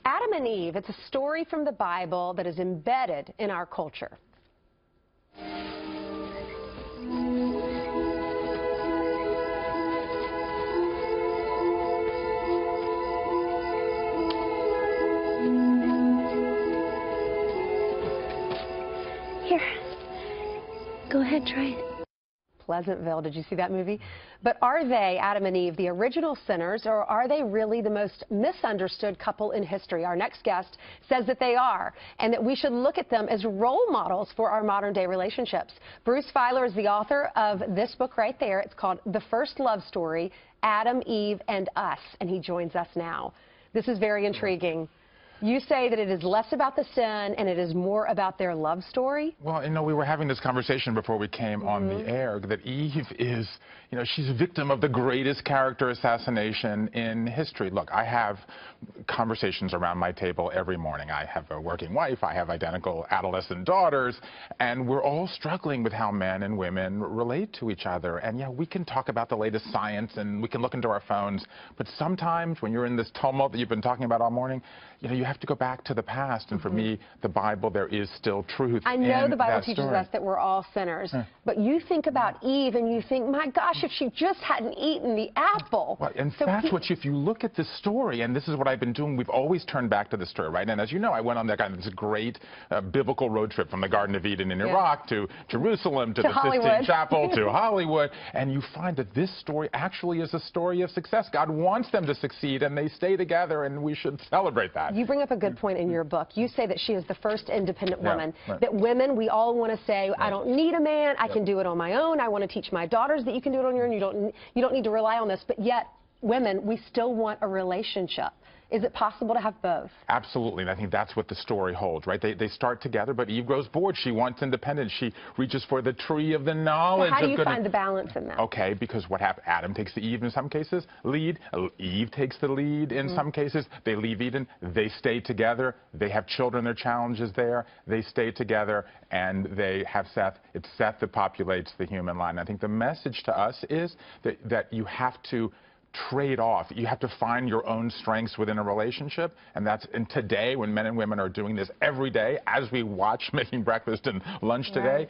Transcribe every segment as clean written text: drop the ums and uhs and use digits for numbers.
Adam and Eve, it's a story from the Bible that is embedded in our culture. Here, go ahead, try it. Pleasantville, did you see that movie? But are they, Adam and Eve, the original sinners, or are they really the most misunderstood couple in history? Our next guest says that they are, and that we should look at them as role models for our modern-day relationships. Bruce Feiler is the author of this book right there. It's called The First Love Story, Adam, Eve, and Us, and he joins us now. This is very intriguing. You say that it is less about the sin and it is more about their love story? Well, you know, we were having this conversation before we came on the air that Eve is, you know, she's a victim of the greatest character assassination in history. Look, I have conversations around my table every morning. I have a working wife, I have identical adolescent daughters, and we're all struggling with how men and women relate to each other. And yeah, we can talk about the latest science and we can look into our phones, but sometimes when you're in this tumult that you've been talking about all morning, you know, you have to go back to the past, and for me, the Bible, there is still truth. I know the Bible teaches us that we're all sinners, but you think about Eve and you think, my gosh, if she just hadn't eaten the apple. Well, and so that's what, if you look at this story, and this is what I've been doing, we've always turned back to the story, right? And as you know, I went on that kind of this great biblical road trip from the Garden of Eden in Iraq to Jerusalem to the Sistine Chapel to Hollywood, and you find that this story actually is a story of success. God wants them to succeed, and they stay together, and we should celebrate that. You bring up a good point in your book. You say that she is the first independent woman, that women, we all want to say, I don't need a man, I can do it on my own, I want to teach my daughters that you can do it on your own, you don't need to rely on this, but yet, women, we still want a relationship. Is it possible to have both? Absolutely, and I think that's what the story holds, right? They start together, but Eve grows bored. She wants independence. She reaches for the tree of the knowledge of good. How do you find the balance in that? Okay, because what happens, Adam takes the Eve in some cases, lead. Eve takes the lead in some cases. They leave Eden. They stay together. They have children. There are challenges there. They stay together, and they have Seth. It's Seth that populates the human line. I think the message to us is that you have to trade off. You have to find your own strengths within a relationship, and that's in today when men and women are doing this every day as we watch Making Breakfast and Lunch today,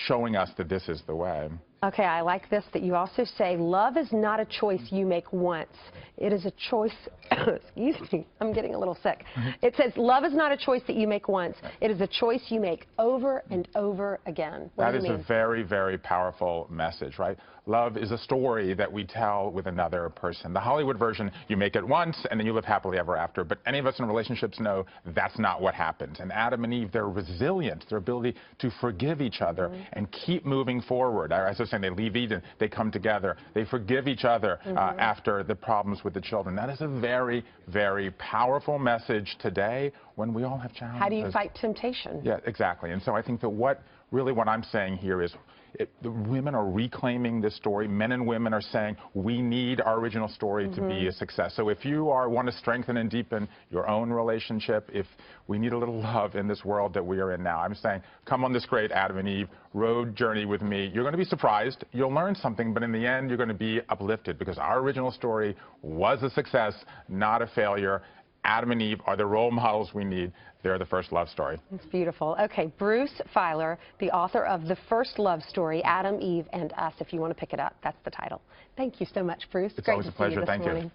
showing us that this is the way. Okay, I like this, that you also say love is not a choice you make once. It is a choice, excuse me, I'm getting a little sick. It says love is not a choice that you make once. It is a choice you make over and over again. What do you mean? That is a very, very powerful message, right? Love is a story that we tell with another person. The Hollywood version, you make it once and then you live happily ever after. But any of us in relationships know that's not what happens. And Adam and Eve, their resilience, their ability to forgive each other and keep moving forward. As I was saying, they leave Eden, they come together, they forgive each other after the problems with the children. That is a very, very powerful message today when we all have challenges. How do you fight temptation? Yeah, exactly. And so I think that what I'm saying here is the women are reclaiming this story. Men and women are saying we need our original story to be a success. So if you want to strengthen and deepen your own relationship, if we need a little love in this world that we are in now, I'm saying come on this great Adam and Eve road journey with me. You're going to be surprised. You'll learn something, but in the end, you're going to be uplifted because our original story was a success, not a failure. Adam and Eve are the role models we need. They're the first love story. It's beautiful. Okay, Bruce Feiler, the author of The First Love Story, Adam, Eve, and Us. If you want to pick it up, that's the title. Thank you so much, Bruce. It's always a pleasure. Thank you.